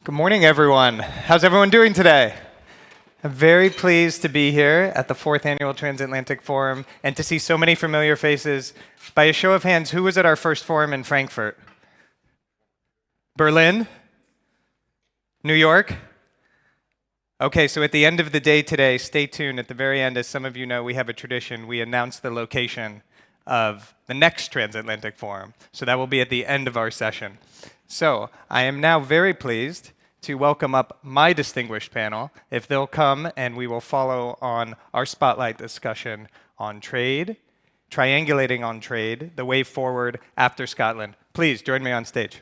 Good morning, everyone. How's everyone doing today? I'm very pleased to be here at the 4th Annual Transatlantic Forum and to see so many familiar faces. By a show of hands, who was at our first forum in Frankfurt? Berlin? New York? Okay, so at the end of the day today, stay tuned. At the very end, as some of you know, we have a tradition. We announce the location of the next Transatlantic Forum. So that will be at the end of our session. So I am now very pleased to welcome up my distinguished panel. If they'll come, and we will follow on our spotlight discussion on trade, triangulating on trade, the way forward after Scotland. Please join me on stage.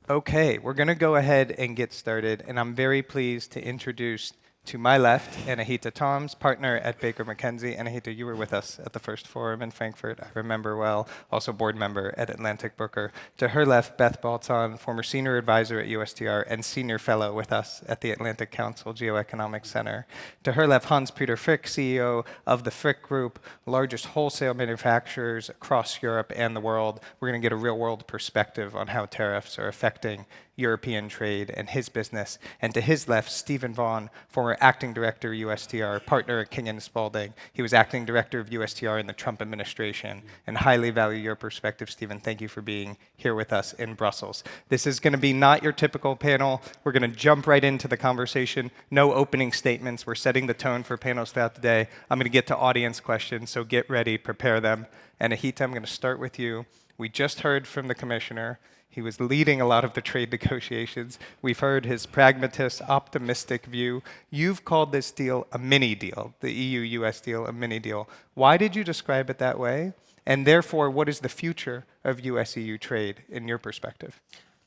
Okay, we're going to go ahead and get started, and I'm very pleased to introduce to my left Anahita Thoms, partner at Baker McKenzie. Anahita, you were with us at the first forum in Frankfurt, I remember well, also board member at Atlantic Booker. To her left, Beth Baltzan, former senior advisor at USTR and senior fellow with us at the Atlantic Council GeoEconomics Center. To her left, Hans-Peter Fricke, CEO of the Fricke Group, largest wholesale manufacturers across Europe and the world. We're going to get a real-world perspective on how tariffs are affecting European trade and his business. And to his left, Stephen Vaughn, former acting director USTR, partner at King & Spalding. He was acting director of USTR in the Trump administration, and highly value your perspective, Stephen. Thank you for being here with us in Brussels. This is going to be not your typical panel. We're going to jump right into the conversation. No opening statements. We're setting the tone for panels throughout the day. I'm going to get to audience questions, so get ready, prepare them. And Anahita, I'm going to start with you. We just heard from the commissioner. He was leading a lot of the trade negotiations. We've heard his pragmatist, optimistic view. You've called this deal a mini deal, the EU-US deal a mini deal. Why did you describe it that way? And therefore, what is the future of US-EU trade in your perspective?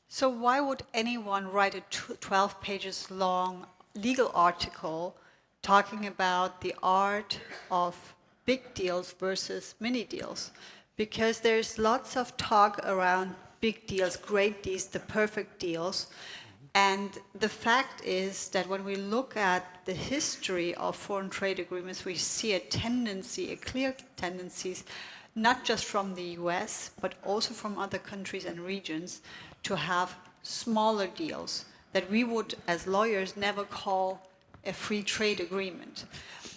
So why would anyone write a 12 pages long legal article talking about the art of big deals versus mini deals? Because there's lots of talk around big deals, great deals, the perfect deals. And the fact is that when we look at the history of foreign trade agreements, we see a tendency, a clear tendency, not just from the US, but also from other countries and regions, to have smaller deals that we would, as lawyers, never call a free trade agreement.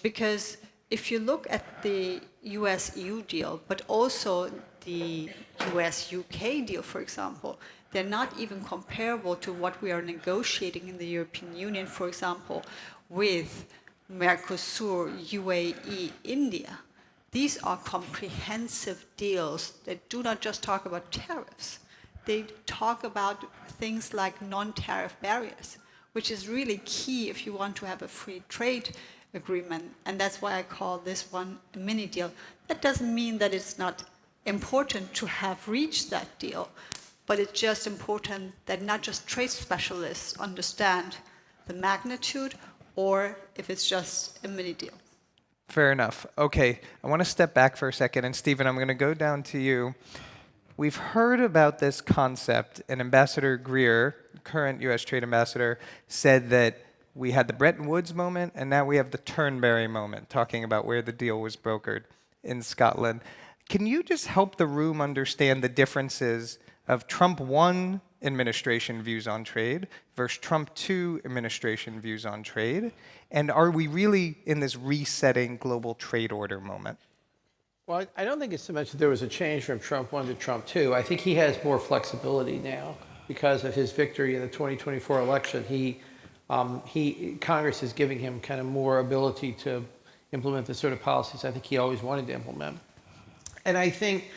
Because if you look at the US-EU deal, but also the US-UK deal, for example, they're not even comparable to what we are negotiating in the European Union, for example, with Mercosur, UAE, India. These are comprehensive deals that do not just talk about tariffs. They talk about things like non-tariff barriers, which is really key if you want to have a free trade agreement. And that's why I call this one a mini deal. That doesn't mean that it's not important to have reached that deal, but it's just important that not just trade specialists understand the magnitude or if it's just a mini deal. Fair enough. Okay, I want to step back for a second, and Stephen, I'm going to go down to you. We've heard about this concept, and Ambassador Greer, current US trade ambassador, said that we had the Bretton Woods moment, and now we have the Turnberry moment, talking about where the deal was brokered in Scotland. Can you just help the room understand the differences of Trump 1 administration views on trade versus Trump 2 administration views on trade? And are we really in this resetting global trade order moment? Well, I don't think it's so much that there was a change from Trump 1 to Trump 2. I think he has more flexibility now because of his victory in the 2024 election. Congress is giving him kind of more ability to implement the sort of policies I think he always wanted to implement. And I think,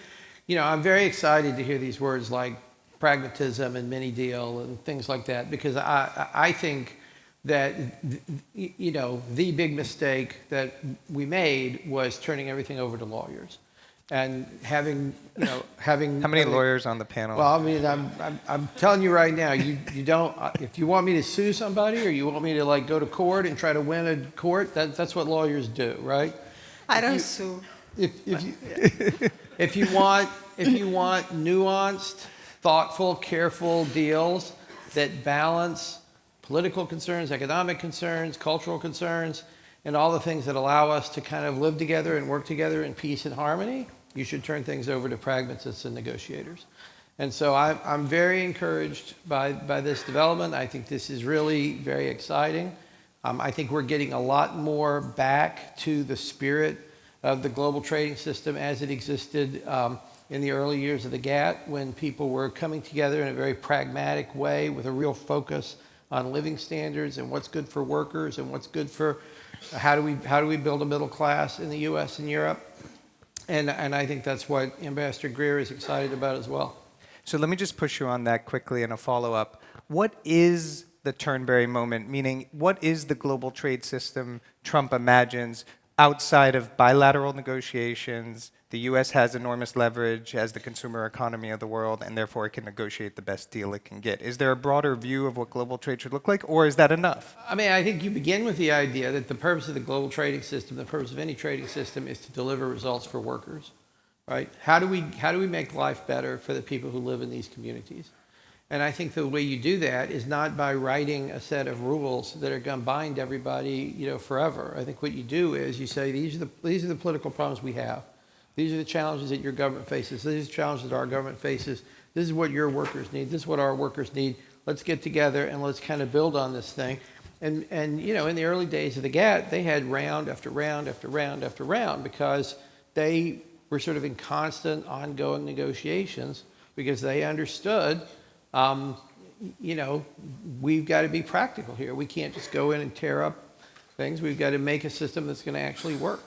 I'm very excited to hear these words like pragmatism and mini deal and things like that, because I think that, the big mistake that we made was turning everything over to lawyers and having. How many lawyers on the panel? Well, I mean, I'm telling you right now, you don't, if you want me to sue somebody or you want me to go to court and try to win a court, that's what lawyers do, right? I don't sue. If you want nuanced, thoughtful, careful deals, that balance political concerns, economic concerns, cultural concerns, and all the things that allow us to kind of live together and work together in peace and harmony, you should turn things over to pragmatists and negotiators. And so I'm very encouraged by this development. I think this is really very exciting. I think we're getting a lot more back to the spirit of the global trading system as it existed in the early years of the GATT, when people were coming together in a very pragmatic way with a real focus on living standards and what's good for workers and what's good for how do we build a middle class in the U.S. and Europe. And I think that's what Ambassador Greer is excited about as well. So let me just push you on that quickly in a follow-up. What is the Turnberry moment? Meaning, what is the global trade system Trump imagines outside of bilateral negotiations? The U.S. has enormous leverage as the consumer economy of the world, and therefore it can negotiate the best deal it can get. Is there a broader view of what global trade should look like, or is that enough? I mean, I think you begin with the idea that the purpose of the global trading system, the purpose of any trading system, is to deliver results for workers. Right? How do we make life better for the people who live in these communities? And I think the way you do that is not by writing a set of rules that are going to bind everybody, forever. I think what you do is you say these are the political problems we have. These are the challenges that your government faces. These are the challenges that our government faces. This is what your workers need. This is what our workers need. Let's get together and let's kind of build on this thing. And in the early days of the GATT, they had round after round after round after round because they were sort of in constant, ongoing negotiations because they understood, we've got to be practical here. We can't just go in and tear up things. We've got to make a system that's going to actually work.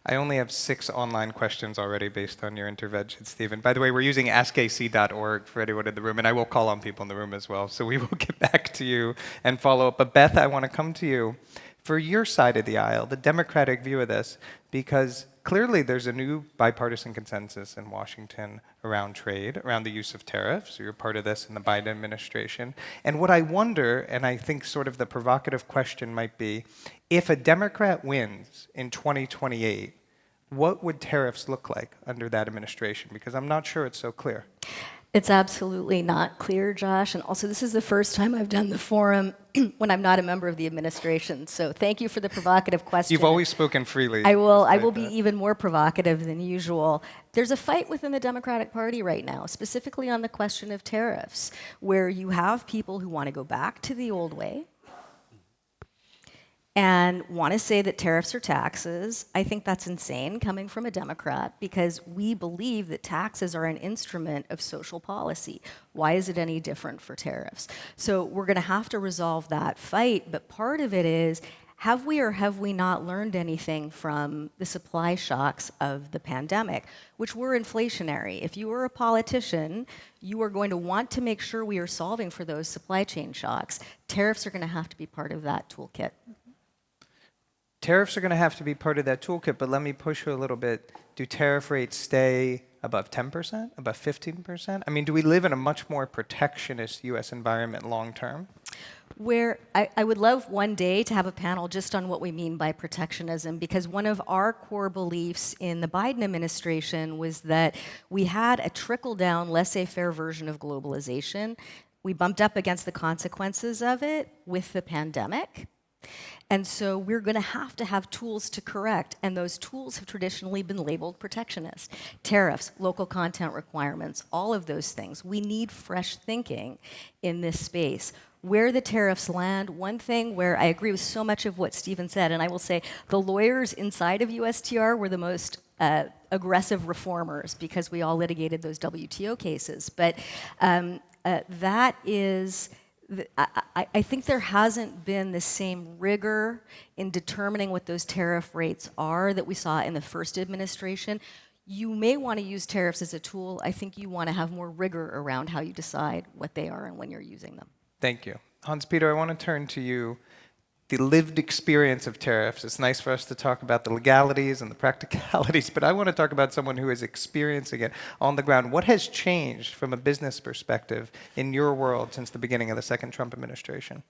I only have 6 online questions already based on your intervention, Stephen. By the way, we're using askac.org for anyone in the room, and I will call on people in the room as well. So we will get back to you and follow up. But Beth, I want to come to you for your side of the aisle, the Democratic view of this, because clearly there's a new bipartisan consensus in Washington around trade, around the use of tariffs. You're part of this in the Biden administration. And what I wonder, and I think sort of the provocative question might be, if a Democrat wins in 2028, what would tariffs look like under that administration? Because I'm not sure it's so clear. It's absolutely not clear, Josh. And also, this is the first time I've done the forum when I'm not a member of the administration. So thank you for the provocative question. You've always spoken freely. I will be even more provocative than usual. There's a fight within the Democratic Party right now, specifically on the question of tariffs, where you have people who want to go back to the old way and want to say that tariffs are taxes. I think that's insane coming from a Democrat because we believe that taxes are an instrument of social policy. Why is it any different for tariffs? So we're going to have to resolve that fight, but part of it is, have we or have we not learned anything from the supply shocks of the pandemic, which were inflationary? If you were a politician, you are going to want to make sure we are solving for those supply chain shocks. Tariffs are going to have to be part of that toolkit. Tariffs are going to have to be part of that toolkit, but let me push you a little bit. Do tariff rates stay above 10%, above 15%? I mean, do we live in a much more protectionist U.S. environment long term? Where I would love one day to have a panel just on what we mean by protectionism, because one of our core beliefs in the Biden administration was that we had a trickle-down, laissez-faire version of globalization. We bumped up against the consequences of it with the pandemic. And so we're going to have tools to correct, and those tools have traditionally been labeled protectionist. Tariffs, local content requirements, all of those things. We need fresh thinking in this space. Where the tariffs land, one thing where I agree with so much of what Stephen said, and I will say the lawyers inside of USTR were the most aggressive reformers because we all litigated those WTO cases. But that is... I think there hasn't been the same rigor in determining what those tariff rates are that we saw in the first administration. You may want to use tariffs as a tool. I think you want to have more rigor around how you decide what they are and when you're using them. Thank you. Hans-Peter, I want to turn to you. The lived experience of tariffs. It's nice for us to talk about the legalities and the practicalities, but I want to talk about someone who is experiencing it on the ground. What has changed from a business perspective in your world since the beginning of the second Trump administration?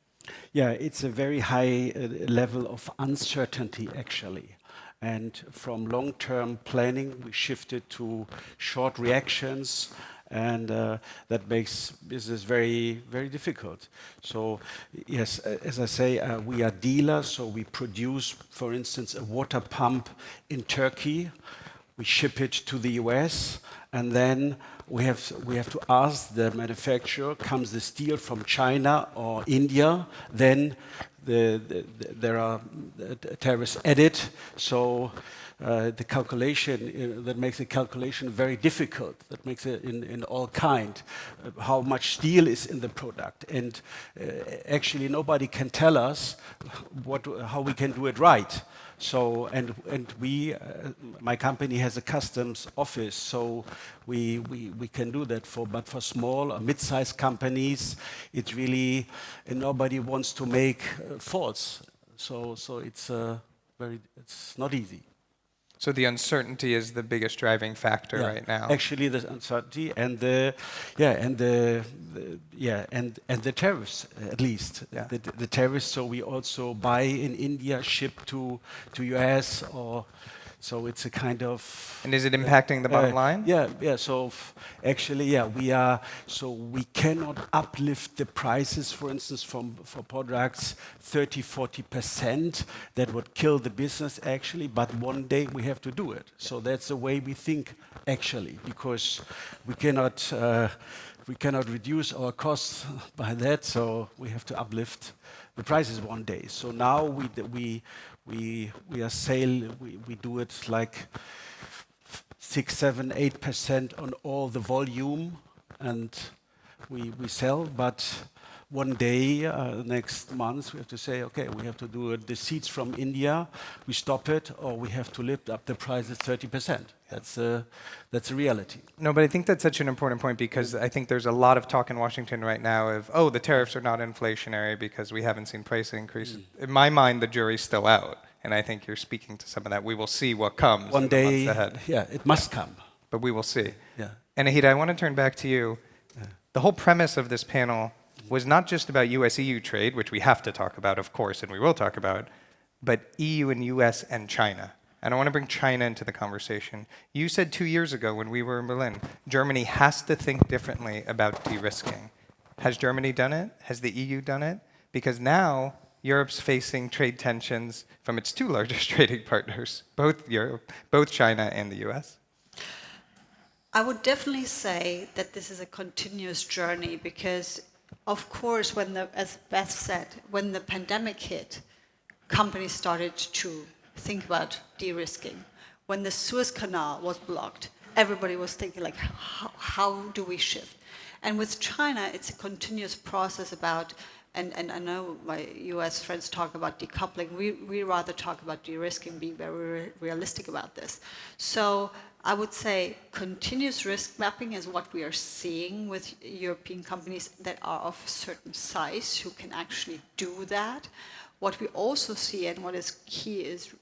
Yeah, it's a very high level of uncertainty, actually. And from long-term planning, we shifted to short reactions and that makes business very, very difficult. So yes, as I say, we are dealers, so we produce, for instance, a water pump in Turkey. We ship it to the US, and then we have to ask the manufacturer, comes the steel from China or India, then there are tariffs added, so the calculation, that makes the calculation very difficult. That makes it in all kind, how much steel is in the product. And actually nobody can tell us how we can do it right. So, and we, my company has a customs office, so we can do that but for small or mid-sized companies, it's really, and nobody wants to make faults. So it's it's not easy. So the uncertainty is the biggest driving factor right now. Actually, the uncertainty and the tariffs, at least the tariffs. So we also buy in India, ship to US, or so it's a kind of. And is it impacting the bottom line? Yeah. So actually, we cannot uplift the prices, for instance, for products 30-40%. That would kill the business actually. But one day we have to do it. So that's the way we think actually, because we cannot reduce our costs by that. So we have to uplift the prices one day. So now we do it like 6, 7, 8% on all the volume, and we sell. But one day, next month, we have to say, okay, we have to do it. The seeds from India, we stop it, or we have to lift up the prices 30%. That's a reality. No, but I think that's such an important point, because I think there's a lot of talk in Washington right now of, oh, the tariffs are not inflationary because we haven't seen price increases. In my mind, the jury's still out, and I think you're speaking to some of that. We will see what comes one in the day, months ahead. Yeah, it must come. But we will see. Yeah. Anahita, I want to turn back to you. The whole premise of this panel was not just about US-EU trade, which we have to talk about, of course, and we will talk about, but EU and US and China. And I want to bring China into the conversation. You said 2 years ago when we were in Berlin, Germany has to think differently about de-risking. Has Germany done it? Has the EU done it? Because now Europe's facing trade tensions from its two largest trading partners, both China and the US. I would definitely say that this is a continuous journey because, of course, as Beth said, when the pandemic hit, companies started to think about de-risking. When the Suez Canal was blocked, everybody was thinking like, how do we shift? And with China, it's a continuous process about, and I know my US friends talk about decoupling, we rather talk about de-risking, being very realistic about this. So I would say continuous risk mapping is what we are seeing with European companies that are of a certain size who can actually do that. What we also see and what is key is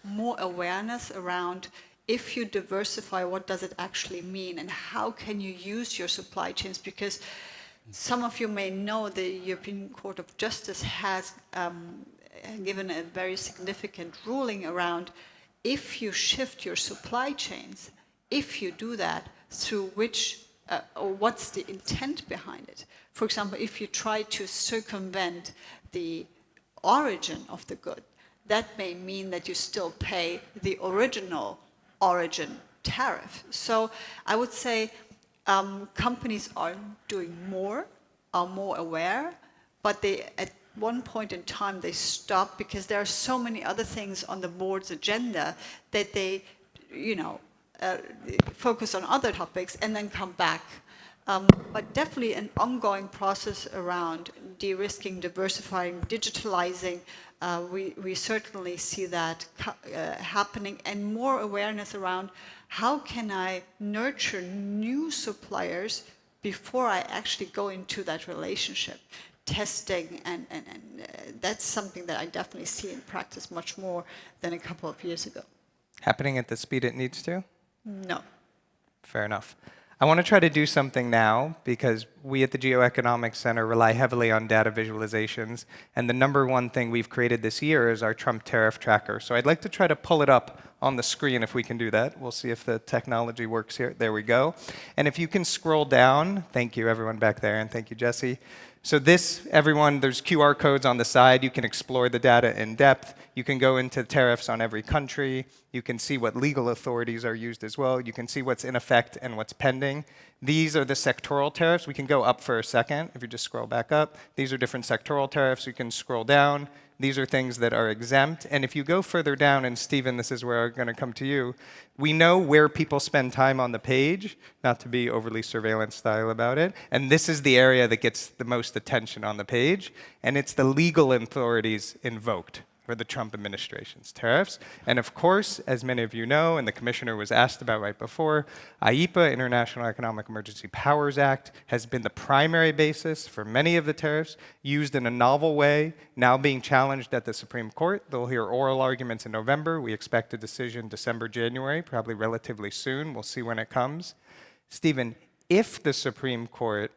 more awareness around if you diversify, what does it actually mean and how can you use your supply chains? Because some of you may know the European Court of Justice has given a very significant ruling around if you shift your supply chains, if you do that, through which, or what's the intent behind it? For example, if you try to circumvent the origin of the good, that may mean that you still pay the original origin tariff. So I would say companies are doing more, are more aware, but they, at one point in time, they stop because there are so many other things on the board's agenda that they, focus on other topics and then come back. But definitely an ongoing process around de-risking, diversifying, digitalizing. We certainly see that happening, and more awareness around how can I nurture new suppliers before I actually go into that relationship. Testing, and that's something that I definitely see in practice much more than a couple of years ago. Happening at the speed it needs to? No. Fair enough. I want to try to do something now because we at the GeoEconomics Center rely heavily on data visualizations, and the number one thing we've created this year is our Trump tariff tracker. So I'd like to try to pull it up on the screen if we can do that. We'll see if the technology works here. There we go. And if you can scroll down, thank you everyone back there, and thank you, Jesse. So this, everyone, there's QR codes on the side. You can explore the data in depth. You can go into tariffs on every country. You can see what legal authorities are used as well. You can see what's in effect and what's pending. These are the sectoral tariffs. We can go up for a second if you just scroll back up. These are different sectoral tariffs. You can scroll down. These are things that are exempt. And if you go further down, and Stephen, this is where I'm going to come to you, we know where people spend time on the page, not to be overly surveillance style about it. And this is the area that gets the most attention on the page. And it's the legal authorities invoked for the Trump administration's tariffs. And of course, as many of you know, and the commissioner was asked about right before, IEPA, International Economic Emergency Powers Act, has been the primary basis for many of the tariffs, used in a novel way, now being challenged at the Supreme Court. They'll hear oral arguments in November. We expect a decision December, January, probably relatively soon. We'll see when it comes. Stephen, if the Supreme Court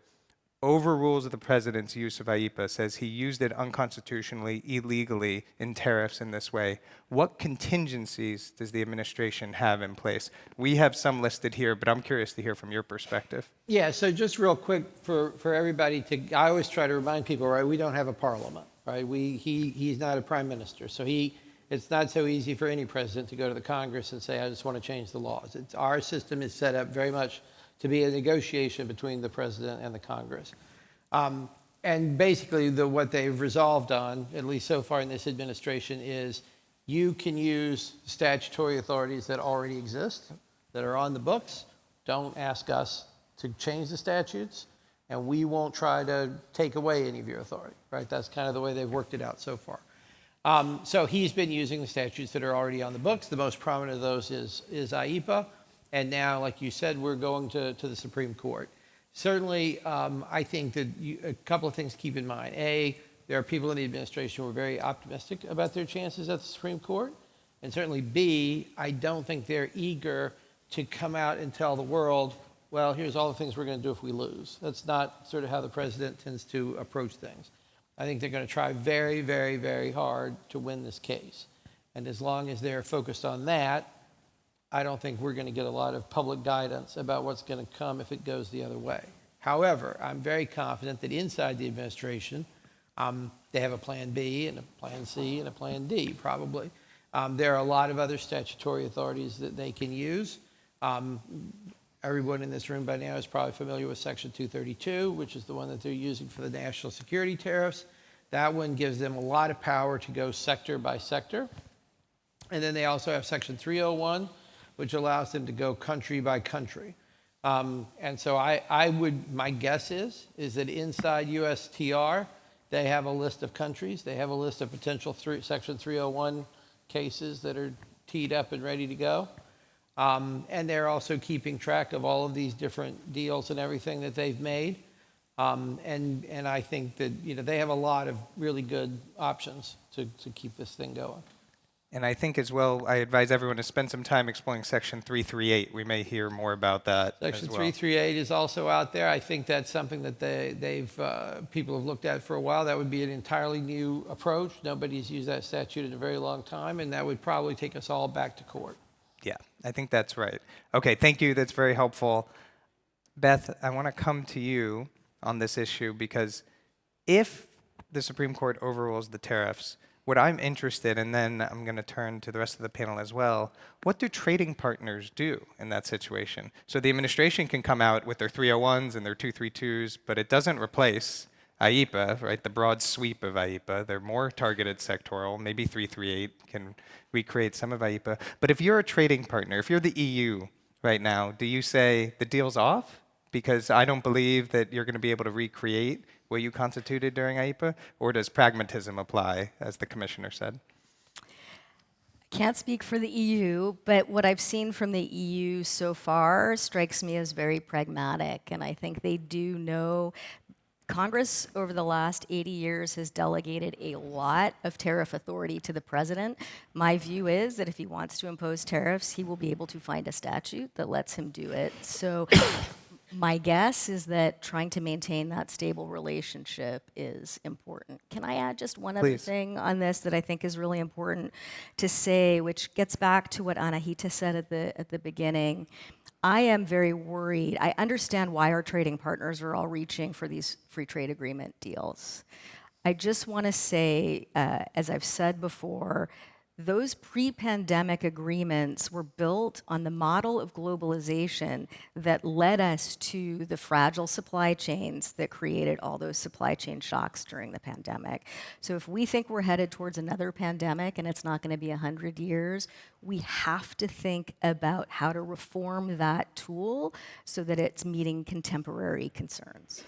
overrules the president's use of IEPA, says he used it unconstitutionally, illegally in tariffs in this way, what contingencies does the administration have in place? We have some listed here, but I'm curious to hear from your perspective. Yeah, so just real quick for everybody I always try to remind people, right, we don't have a parliament, right? He's not a prime minister, so it's not so easy for any president to go to the Congress and say, I just want to change the laws. Our system is set up very much to be a negotiation between the president and the Congress. And basically, what they've resolved on, at least so far in this administration, is you can use statutory authorities that already exist, that are on the books. Don't ask us to change the statutes, and we won't try to take away any of your authority, right? That's kind of the way they've worked it out so far. So he's been using the statutes that are already on the books. The most prominent of those is IEPA. And now, like you said, we're going to the Supreme Court. Certainly, I think that a couple of things to keep in mind. A, there are people in the administration who are very optimistic about their chances at the Supreme Court. And certainly, B, I don't think they're eager to come out and tell the world, well, here's all the things we're going to do if we lose. That's not sort of how the president tends to approach things. I think they're going to try very, very, very hard to win this case. And as long as they're focused on that, I don't think we're going to get a lot of public guidance about what's going to come if it goes the other way. However, I'm very confident that inside the administration, they have a plan B and a plan C and a plan D, probably. There are a lot of other statutory authorities that they can use. Everyone in this room by now is probably familiar with Section 232, which is the one that they're using for the national security tariffs. That one gives them a lot of power to go sector by sector. And then they also have Section 301, which allows them to go country by country. And so my guess is that inside USTR, they have a list of countries. They have a list of potential Section 301 cases that are teed up and ready to go. And they're also keeping track of all of these different deals and everything that they've made. And I think that they have a lot of really good options to keep this thing going. And I think as well, I advise everyone to spend some time exploring Section 338. We may hear more about that Section as well. 338 is also out there. I think that's something that people have looked at for a while. That would be an entirely new approach. Nobody's used that statute in a very long time, and that would probably take us all back to court. Yeah, I think that's right. Okay, thank you. That's very helpful. Beth, I want to come to you on this issue because if the Supreme Court overrules the tariffs, what I'm interested in, and then I'm going to turn to the rest of the panel as well, what do trading partners do in that situation? So the administration can come out with their 301s and their 232s, but it doesn't replace IEPA, right? The broad sweep of IEPA. They're more targeted sectoral. Maybe 338 can recreate some of IEPA. But if you're a trading partner, if you're the EU right now, do you say the deal's off? Because I don't believe that you're going to be able to recreate what you constituted during IEPA? Or does pragmatism apply, as the commissioner said? Can't speak for the EU, but what I've seen from the EU so far strikes me as very pragmatic, and I think they do know. Congress over the last 80 years has delegated a lot of tariff authority to the president. My view is that if he wants to impose tariffs, he will be able to find a statute that lets him do it. So My guess is that trying to maintain that stable relationship is important. Can I add just one other Please. thing on this that I think is really important to say, which gets back to what Anahita said at the beginning? I am very worried. I understand why our trading partners are all reaching for these free trade agreement deals. I just want to say, as I've said before, those pre-pandemic agreements were built on the model of globalization that led us to the fragile supply chains that created all those supply chain shocks during the pandemic. So if we think we're headed towards another pandemic and it's not going to be 100 years, we have to think about how to reform that tool so that it's meeting contemporary concerns.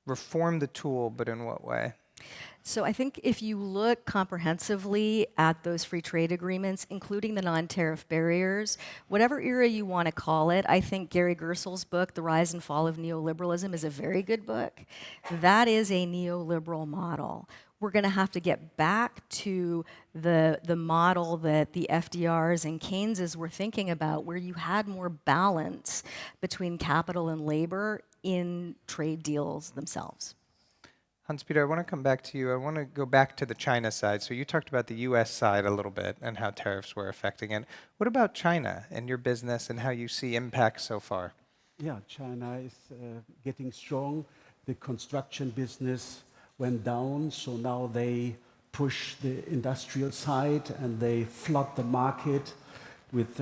Reform the tool, but in what way? So I think if you look comprehensively at those free trade agreements, including the non-tariff barriers, whatever era you want to call it, I think Gary Gersel's book, The Rise and Fall of Neoliberalism, is a very good book. That is a neoliberal model. We're going to have to get back to the model that the FDRs and Keyneses were thinking about, where you had more balance between capital and labor in trade deals themselves. Hans-Peter, I want to come back to you. I want to go back to the China side. So you talked about the U.S. side a little bit and how tariffs were affecting it. What about China and your business and how you see impacts so far? Yeah, China is getting strong. The construction business went down, so now they push the industrial side and they flood the market with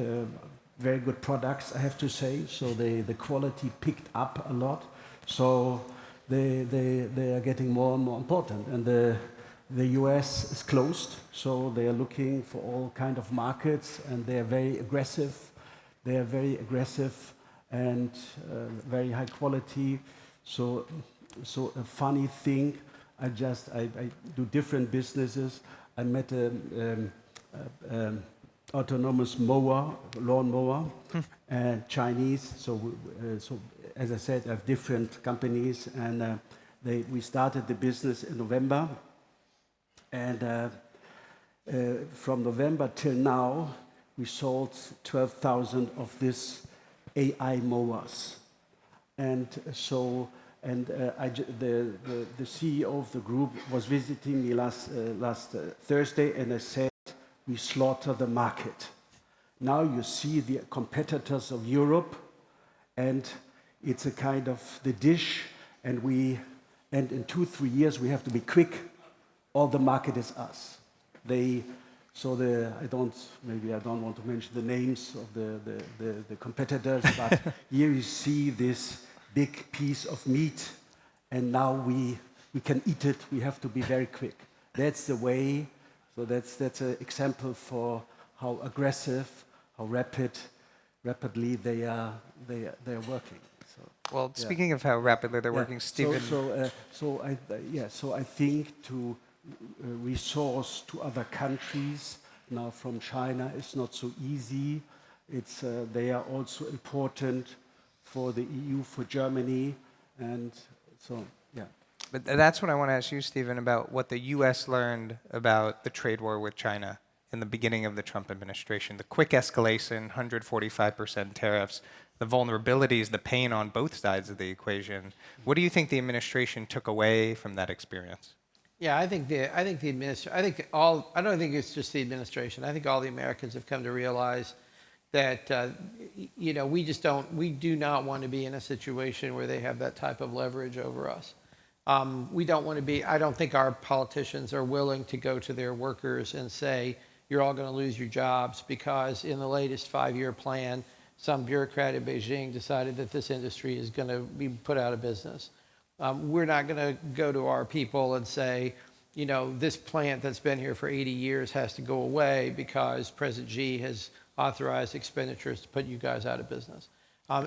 very good products, I have to say. So the quality picked up a lot. So they are getting more and more important. And the US is closed, so they are looking for all kind of markets, and they are very aggressive. They are very aggressive and very high quality. So a funny thing, I do different businesses. I met a autonomous mower, lawn mower, Chinese. So as I said, I have different companies, and we started the business in November. And from November till now, we sold 12,000 of these AI mowers. And so, the CEO of the group was visiting me last Thursday, and I said, we slaughter the market. Now you see the competitors of Europe, and it's a kind of the dish, and in 2-3 years we have to be quick. All the market is us. I don't want to mention the names of the competitors, but here you see this big piece of meat, and now we can eat it. We have to be very quick. That's the way. So that's an example for how aggressive, how rapidly they are working. Well, speaking of how rapidly they're working, Stephen. So I think to resource to other countries now from China is not so easy. They are also important for the EU, for Germany, and so yeah. But that's what I want to ask you, Stephen, about what the U.S. learned about the trade war with China in the beginning of the Trump administration. The quick escalation, 145% tariffs, the vulnerabilities, the pain on both sides of the equation. What do you think the administration took away from that experience? Yeah, I don't think it's just the administration. I think all the Americans have come to realize that we do not want to be in a situation where they have that type of leverage over us. We don't want to be. I don't think our politicians are willing to go to their workers and say, you're all going to lose your jobs because in the latest 5-year plan, some bureaucrat in Beijing decided that this industry is going to be put out of business. We're not going to go to our people and say, this plant that's been here for 80 years has to go away because President Xi has authorized expenditures to put you guys out of business.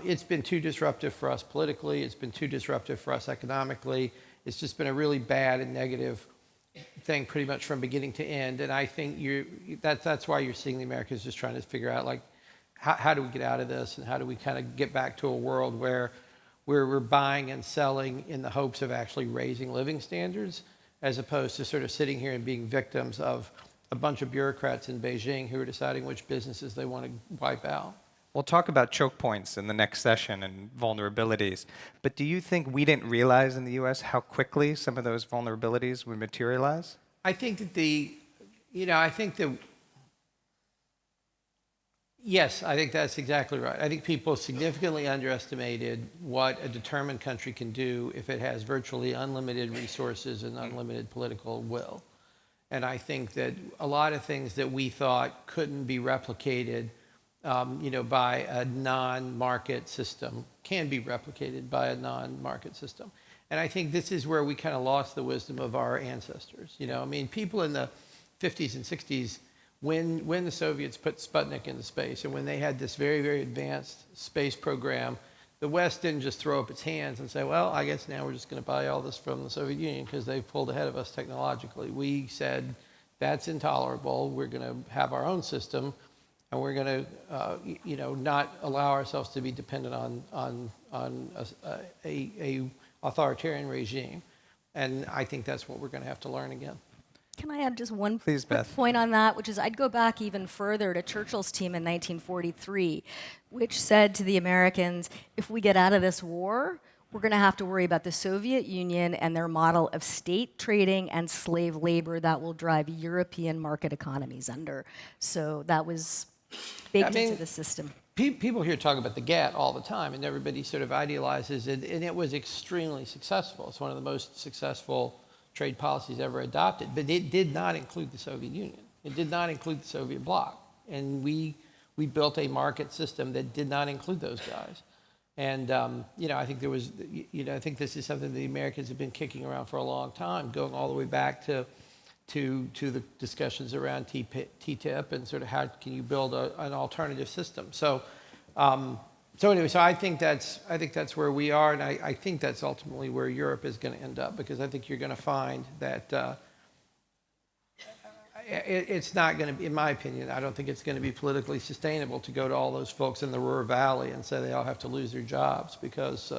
It's been too disruptive for us politically. It's been too disruptive for us economically. It's just been a really bad and negative thing pretty much from beginning to end. And I think that's why you're seeing the Americans just trying to figure out, like, how do we get out of this, and how do we kind of get back to a world where we're buying and selling in the hopes of actually raising living standards, as opposed to sort of sitting here and being victims of a bunch of bureaucrats in Beijing who are deciding which businesses they want to wipe out. We'll talk about choke points in the next session and vulnerabilities. But do you think we didn't realize in the US how quickly some of those vulnerabilities would materialize? I think that I think that, yes, I think that's exactly right. I think people significantly underestimated what a determined country can do if it has virtually unlimited resources and unlimited political will. And I think that a lot of things that we thought couldn't be replicated, by a non-market system can be replicated by a non-market system. And I think this is where we kind of lost the wisdom of our ancestors. People in the 50s and 60s, when the Soviets put Sputnik into space and when they had this very, very advanced space program, the West didn't just throw up its hands and say, well, I guess now we're just going to buy all this from the Soviet Union because they've pulled ahead of us technologically. We said, that's intolerable. We're going to have our own system, and we're going to, not allow ourselves to be dependent on a authoritarian regime. And I think that's what we're going to have to learn again. Can I add just one Please, quick Beth. point on that, which is I'd go back even further to Churchill's team in 1943, which said to the Americans, if we get out of this war, we're going to have to worry about the Soviet Union and their model of state trading and slave labor that will drive European market economies under. So that was baked into the system. People here talk about the GATT all the time, and everybody sort of idealizes it, and it was extremely successful. It's one of the most successful trade policies ever adopted, but it did not include the Soviet Union. It did not include the Soviet bloc. And we built a market system that did not include those guys. And, I think I think this is something the Americans have been kicking around for a long time, going all the way back to the discussions around TTIP and sort of how can you build an alternative system. So I think that's where we are, and I think that's ultimately where Europe is going to end up, because I think you're going to find that it's not going to be, in my opinion, I don't think it's going to be politically sustainable to go to all those folks in the Ruhr Valley and say they all have to lose their jobs because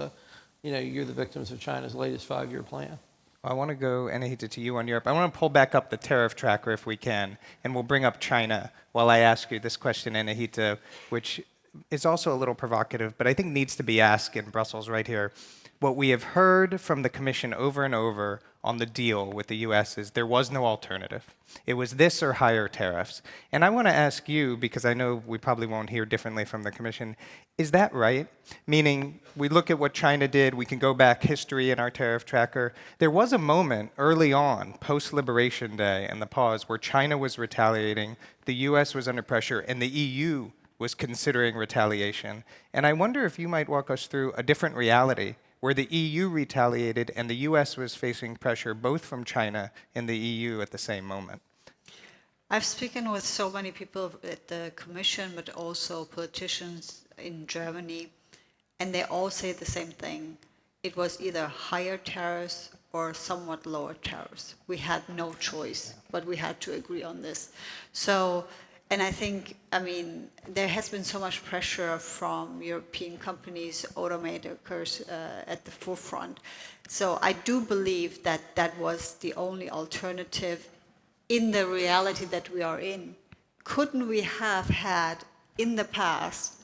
you're the victims of China's latest 5-year plan. I want to go, Anahita, to you on Europe. I want to pull back up the tariff tracker if we can, and we'll bring up China while I ask you this question, Anahita, which is also a little provocative, but I think needs to be asked in Brussels right here. What we have heard from the Commission over and over on the deal with the US is there was no alternative. It was this or higher tariffs. And I want to ask you, because I know we probably won't hear differently from the Commission, is that right? Meaning, we look at what China did, we can go back history in our tariff tracker. There was a moment early on, post-Liberation Day and the pause, where China was retaliating, the US was under pressure, and the EU was considering retaliation. And I wonder if you might walk us through a different reality where the EU retaliated and the US was facing pressure both from China and the EU at the same moment. I've spoken with so many people at the Commission, but also politicians in Germany, and they all say the same thing. It was either higher tariffs or somewhat lower tariffs. We had no choice, but we had to agree on this. So, and I think, there has been so much pressure from European companies, automakers at the forefront. So I do believe that that was the only alternative in the reality that we are in. Couldn't we have had, in the past,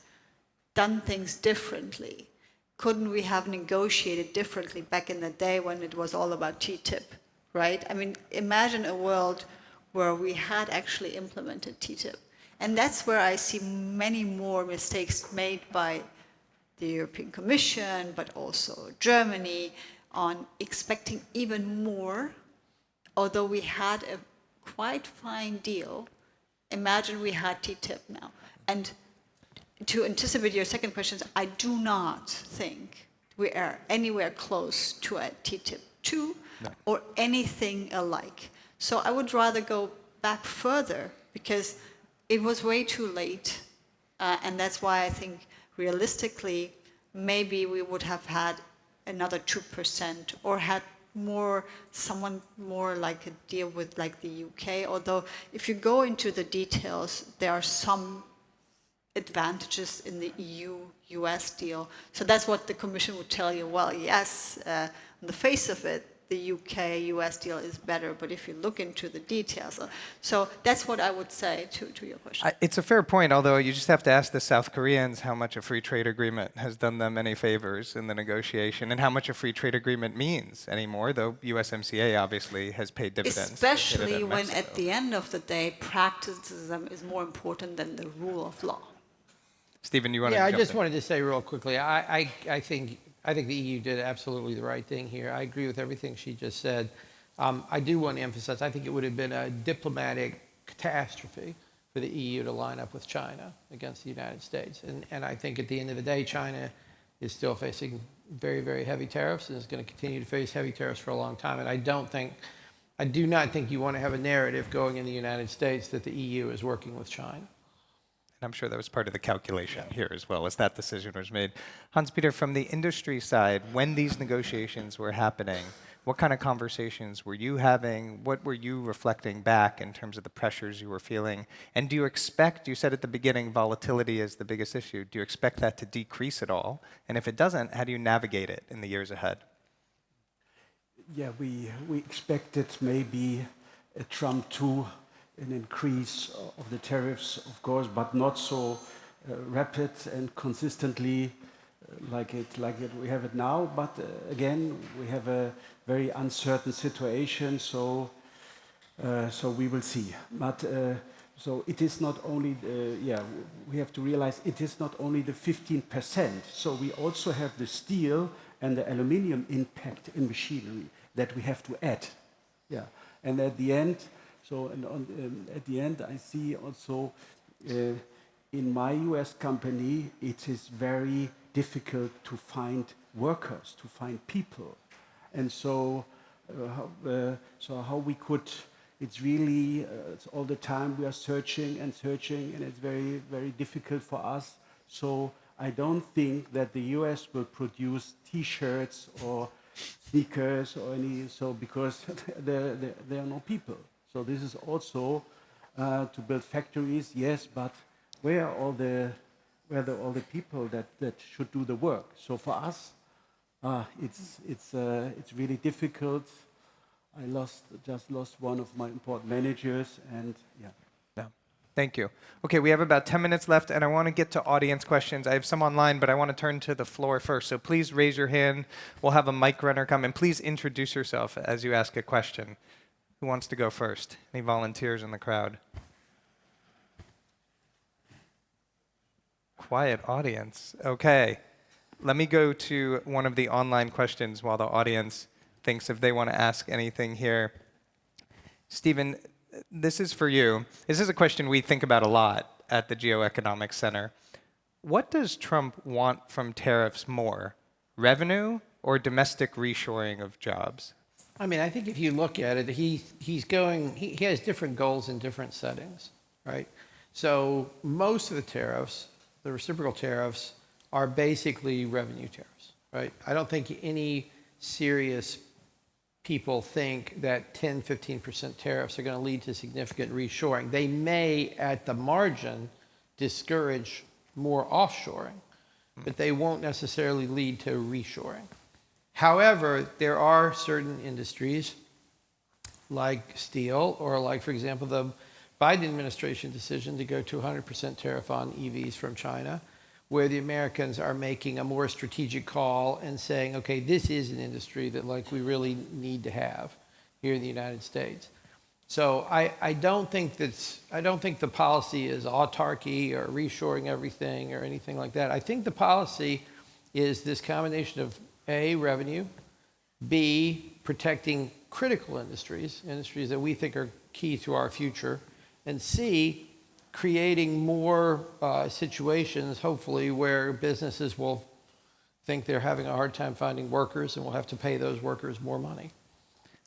done things differently? Couldn't we have negotiated differently back in the day when it was all about TTIP, right? Imagine a world where we had actually implemented TTIP. And that's where I see many more mistakes made by the European Commission, but also Germany, on expecting even more, although we had a quite fine deal. Imagine we had TTIP now. And to anticipate your second question, I do not think we are anywhere close to a TTIP 2 or anything alike. So I would rather go back further, because it was way too late. And that's why I think realistically, maybe we would have had another 2% or had someone more like a deal with like the UK. Although if you go into the details, there are some advantages in the EU-US deal. So that's what the Commission would tell you. Well, yes, on the face of it, the UK-US deal is better, but if you look into the details. So that's what I would say to your question. It's a fair point, although you just have to ask the South Koreans how much a free trade agreement has done them any favors in the negotiation and how much a free trade agreement means anymore, though USMCA obviously has paid dividends. Especially when at the end of the day, practicism is more important than the rule of law. Stephen, you want to Yeah, I jump just in? wanted to say real quickly, I think the EU did absolutely the right thing here. I agree with everything she just said. I do want to emphasize, I think it would have been a diplomatic catastrophe for the EU to line up with China against the United States. And I think at the end of the day, China is still facing very, very heavy tariffs and is going to continue to face heavy tariffs for a long time. And I do not think you want to have a narrative going in the United States that the EU is working with China. And I'm sure that was part of the calculation here as well, as that decision was made. Hans-Peter, from the industry side, when these negotiations were happening, what kind of conversations were you having? What were you reflecting back in terms of the pressures you were feeling? And do you expect, you said at the beginning, volatility is the biggest issue. Do you expect that to decrease at all? And if it doesn't, how do you navigate it in the years ahead? Yeah, we expected maybe a Trump 2, an increase of the tariffs, of course, but not so rapid and consistently like we have it now. But again, we have a very uncertain situation, so we will see. But so it is not only we have to realize it is not only the 15%. So we also have the steel and the aluminium impact in machinery that we have to add. Yeah, and at the end. So at the end, I see also in my US company, it is very difficult to find workers, to find people. And so, how we could, it's really, it's all the time we are searching, and it's very, very difficult for us. So I don't think that the US will produce T-shirts or sneakers or because there are no people. So this is also to build factories, yes, but where are all the people that should do the work? So for us, it's really difficult. I just lost one of my important managers, and yeah. No. Thank you. Okay, we have about 10 minutes left, and I want to get to audience questions. I have some online, but I want to turn to the floor first. So please raise your hand. We'll have a mic runner come, and please introduce yourself as you ask a question. Who wants to go first? Any volunteers in the crowd? Quiet audience. Okay. Let me go to one of the online questions while the audience thinks if they want to ask anything here. Stephen, this is for you. This is a question we think about a lot at the GeoEconomics Center. What does Trump want from tariffs more? Revenue or domestic reshoring of jobs? I mean, I think if you look at it, he has different goals in different settings, right? So most of the tariffs, the reciprocal tariffs, are basically revenue tariffs, right? I don't think any serious people think that 10, 15% tariffs are going to lead to significant reshoring. They may, at the margin, discourage more offshoring, but they won't necessarily lead to reshoring. However, there are certain industries like steel or like, for example, the Biden administration decision to go to 100% tariff on EVs from China, where the Americans are making a more strategic call and saying, okay, this is an industry that like we really need to have here in the United States. So I don't think the policy is autarky or reshoring everything or anything like that. I think the policy is this combination of A, revenue, B, protecting critical industries that we think are key to our future, and C, creating more situations, hopefully, where businesses will think they're having a hard time finding workers and will have to pay those workers more money.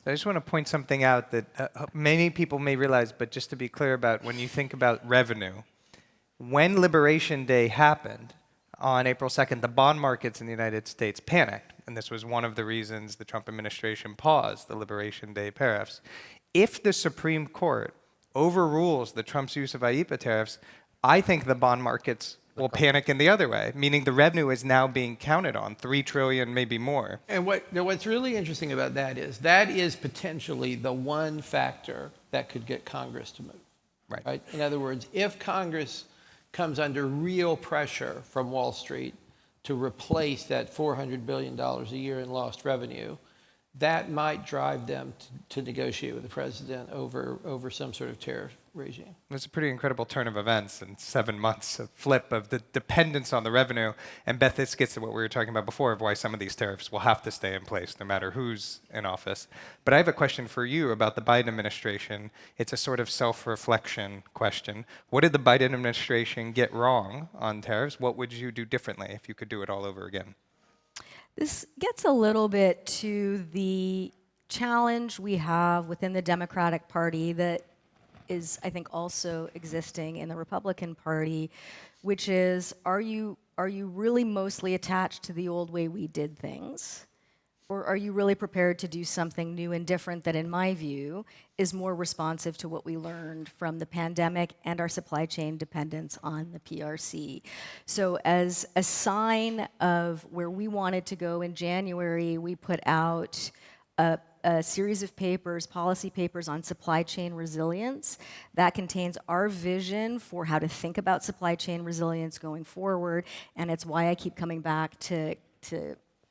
I just want to point something out that many people may realize, but just to be clear about when you think about revenue, when Liberation Day happened on April 2nd, the bond markets in the United States panicked, and this was one of the reasons the Trump administration paused the Liberation Day tariffs. If the Supreme Court overrules the Trump's use of IEEPA tariffs, I think the bond markets will panic in the other way, meaning the revenue is now being counted on, 3 trillion, maybe more. And what's really interesting about that is potentially the one factor that could get Congress to move. Right. In other words, if Congress comes under real pressure from Wall Street to replace that $400 billion a year in lost revenue, that might drive them to negotiate with the president over some sort of tariff regime. It's a pretty incredible turn of events in 7 months, a flip of the dependence on the revenue. And Beth, this gets to what we were talking about before of why some of these tariffs will have to stay in place no matter who's in office. But I have a question for you about the Biden administration. It's a sort of self-reflection question. What did the Biden administration get wrong on tariffs? What would you do differently if you could do it all over again? This gets a little bit to the challenge we have within the Democratic Party that is, I think, also existing in the Republican Party, which is, are you really mostly attached to the old way we did things? Or are you really prepared to do something new and different that, in my view, is more responsive to what we learned from the pandemic and our supply chain dependence on the PRC? So as a sign of where we wanted to go in January, we put out a series of papers, policy papers on supply chain resilience that contains our vision for how to think about supply chain resilience going forward, and it's why I keep coming back to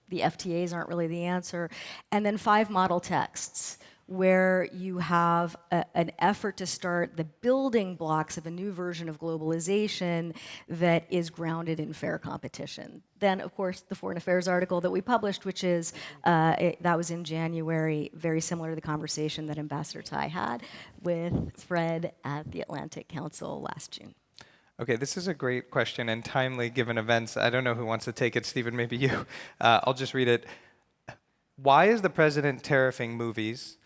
the FTAs aren't really the answer. And then 5 model texts where you have an effort to start the building blocks of a new version of globalization that is grounded in fair competition. Then, of course, the Foreign Affairs article that we published, which is, that was in January, very similar to the conversation that Ambassador Tai had with Fred at the Atlantic Council last June. Okay, this is a great question and timely given events. I don't know who wants to take it, Stephen, maybe you. I'll just read it. Why is the president tariffing movies?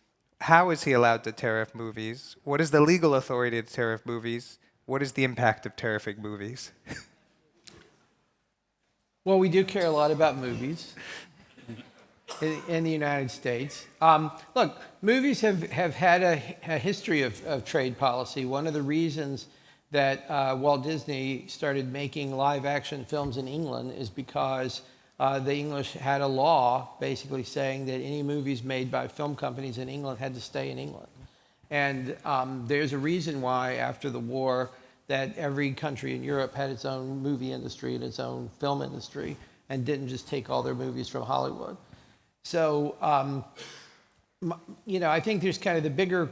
How is he allowed to tariff movies? What is the legal authority to tariff movies? What is the impact of tariffing movies? Well, we do care a lot about movies in the United States. Look, movies have had a history of trade policy. One of the reasons that Walt Disney started making live-action films in England is because the English had a law basically saying that any movies made by film companies in England had to stay in England. And there's a reason why, after the war, that every country in Europe had its own movie industry and its own film industry and didn't just take all their movies from Hollywood. So, I think there's kind of the bigger.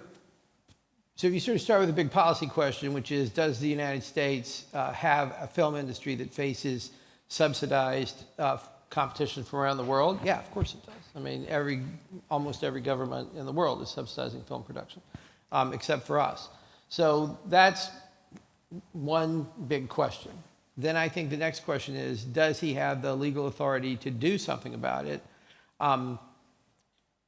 So if you sort of start with a big policy question, which is, does the United States have a film industry that faces subsidized competition from around the world? Yeah, of course it does. I mean, almost every government in the world is subsidizing film production, except for us. So that's one big question. Then I think the next question is, does he have the legal authority to do something about it?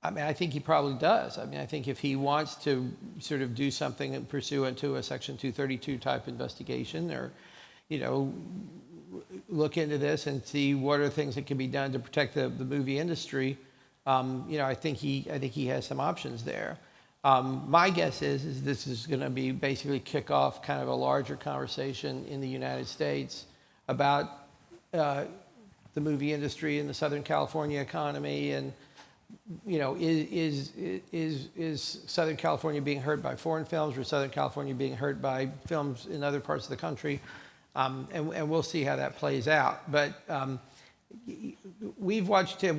I think he probably does. I think if he wants to sort of do something pursuant to a Section 232 type investigation, or, look into this and see what are things that can be done to protect the movie industry, I think he has some options there. My guess is this is going to be basically kick off kind of a larger conversation in the United States about the movie industry and the Southern California economy, and is Southern California being hurt by foreign films, or Southern California being hurt by films in other parts of the country? And we'll see how that plays out. But we've watched him.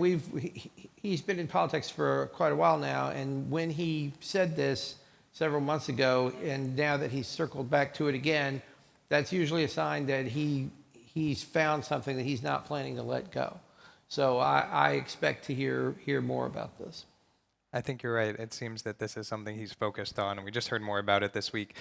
He's been in politics for quite a while now, and when he said this several months ago, and now that he's circled back to it again, that's usually a sign that he's found something that he's not planning to let go. So I expect to hear more about this. I think you're right. It seems that this is something he's focused on, and we just heard more about it this week.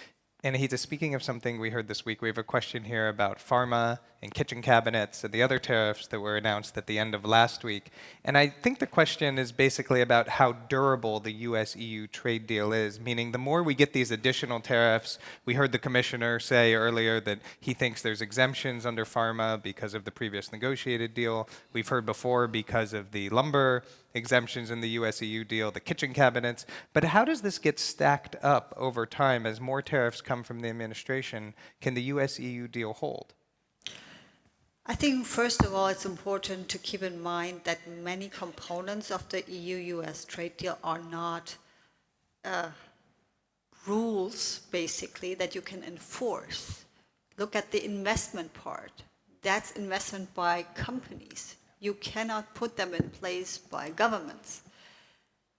Anahita, speaking of something we heard this week, we have a question here about pharma and kitchen cabinets and the other tariffs that were announced at the end of last week. And I think the question is basically about how durable the US-EU trade deal is, meaning the more we get these additional tariffs, we heard the commissioner say earlier that he thinks there's exemptions under pharma because of the previous negotiated deal. We've heard before because of the lumber exemptions in the US-EU deal, the kitchen cabinets. But how does this get stacked up over time as more tariffs come from the administration? Can the US-EU deal hold? I think, first of all, it's important to keep in mind that many components of the EU-US trade deal are not rules, basically, that you can enforce. Look at the investment part. That's investment by companies. You cannot put them in place by governments.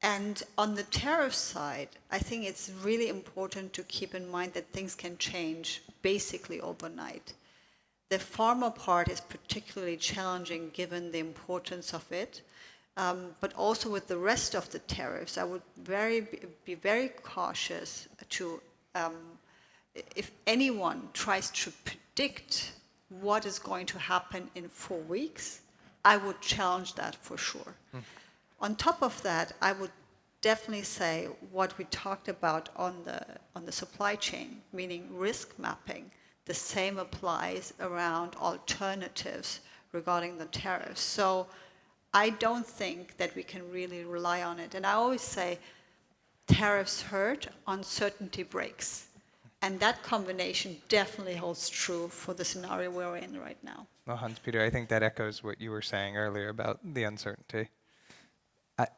And on the tariff side, I think it's really important to keep in mind that things can change basically overnight. The pharma part is particularly challenging given the importance of it. But also with the rest of the tariffs, I would be very cautious to, if anyone tries to predict what is going to happen in 4 weeks, I would challenge that for sure. On top of that, I would definitely say what we talked about on the supply chain, meaning risk mapping. The same applies around alternatives regarding the tariffs. So I don't think that we can really rely on it. And I always say tariffs hurt, uncertainty breaks. And that combination definitely holds true for the scenario we're in right now. Well, Hans-Peter, I think that echoes what you were saying earlier about the uncertainty.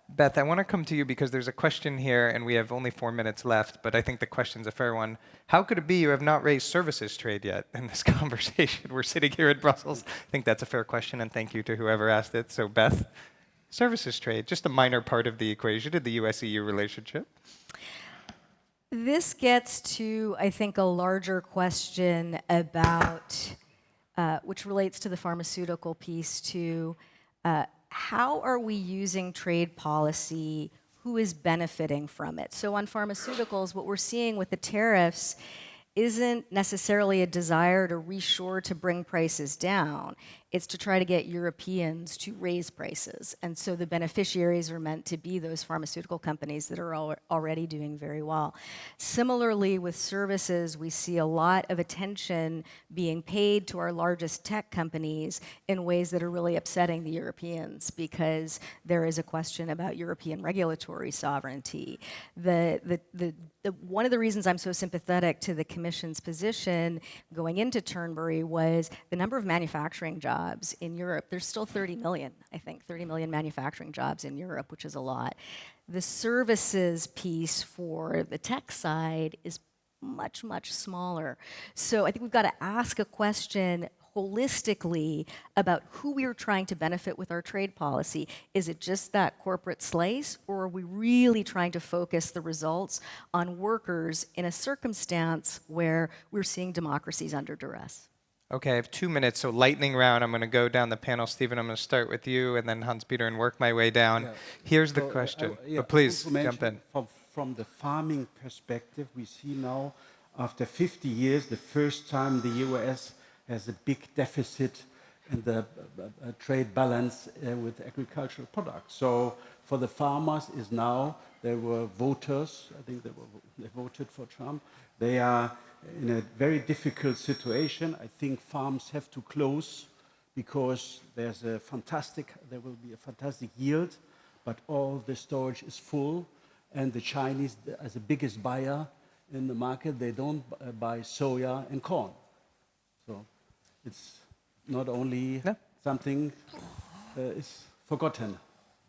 Beth, I want to come to you because there's a question here, and we have only 4 minutes left, but I think the question's a fair one. How could it be you have not raised services trade yet in this conversation? We're sitting here in Brussels. I think that's a fair question, and thank you to whoever asked it. So, Beth, services trade, just a minor part of the equation in the US-EU relationship. This gets to, I think, a larger question about, which relates to the pharmaceutical piece too. How are we using trade policy? Who is benefiting from it? So on pharmaceuticals, what we're seeing with the tariffs isn't necessarily a desire to reshore to bring prices down. It's to try to get Europeans to raise prices. And so the beneficiaries are meant to be those pharmaceutical companies that are already doing very well. Similarly, with services, we see a lot of attention being paid to our largest tech companies in ways that are really upsetting the Europeans because there is a question about European regulatory sovereignty. One of the reasons I'm so sympathetic to the Commission's position going into Turnberry was the number of manufacturing jobs in Europe. There's still 30 million, I think, 30 million manufacturing jobs in Europe, which is a lot. The services piece for the tech side is much, much smaller. So I think we've got to ask a question holistically about who we are trying to benefit with our trade policy. Is it just that corporate slice, or are we really trying to focus the results on workers in a circumstance where we're seeing democracies under duress? Okay, I have 2 minutes, so lightning round. I'm going to go down the panel. Stephen, I'm going to start with you, and then Hans-Peter, and work my way down. Yeah. Here's the question. But please, jump in. From the farming perspective, we see now, after 50 years, the first time the US has a big deficit in the trade balance with agricultural products. So for the farmers is now, there were voters, I think they voted for Trump. They are in a very difficult situation. I think farms have to close because there will be a fantastic yield, but all the storage is full, and the Chinese, as the biggest buyer in the market, they don't buy soya and corn. So it's not only something is forgotten.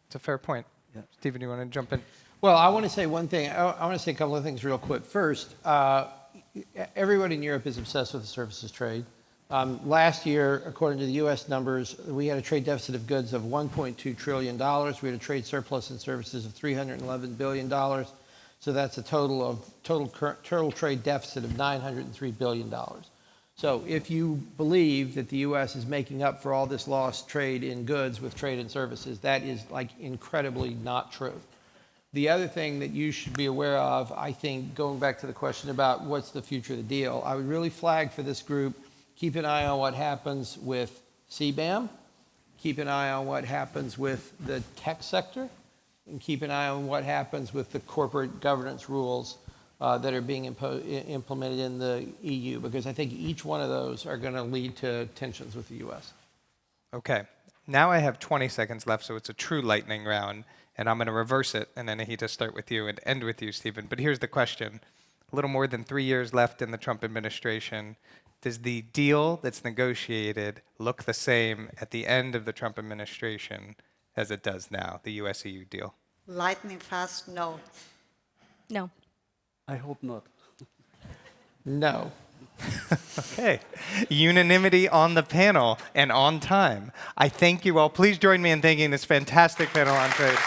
It's a fair point. Yeah. Stephen, you want to jump in? Well, I want to say one thing. I want to say a couple of things real quick. First, everyone in Europe is obsessed with the services trade. Last year, according to the U.S. numbers, we had a trade deficit of goods of $1.2 trillion. We had a trade surplus in services of $311 billion. So that's a total trade deficit of $903 billion. So if you believe that the U.S. is making up for all this lost trade in goods with trade in services, that is like incredibly not true. The other thing that you should be aware of, I think, going back to the question about what's the future of the deal, I would really flag for this group, keep an eye on what happens with CBAM, keep an eye on what happens with the tech sector, and keep an eye on what happens with the corporate governance rules that are being implemented in the EU, because I think each one of those are going to lead to tensions with the U.S. Okay. Now I have 20 seconds left, so it's a true lightning round, and I'm going to reverse it, and then Anahita start with you and end with you, Stephen. But here's the question. A little more than 3 years left in the Trump administration. does the deal that's negotiated look the same at the end of the Trump administration as it does now, the US-EU deal? Lightning fast, no. No. I hope not. No. Okay. Unanimity on the panel and on time. I thank you all. Please join me in thanking this fantastic panel on trade.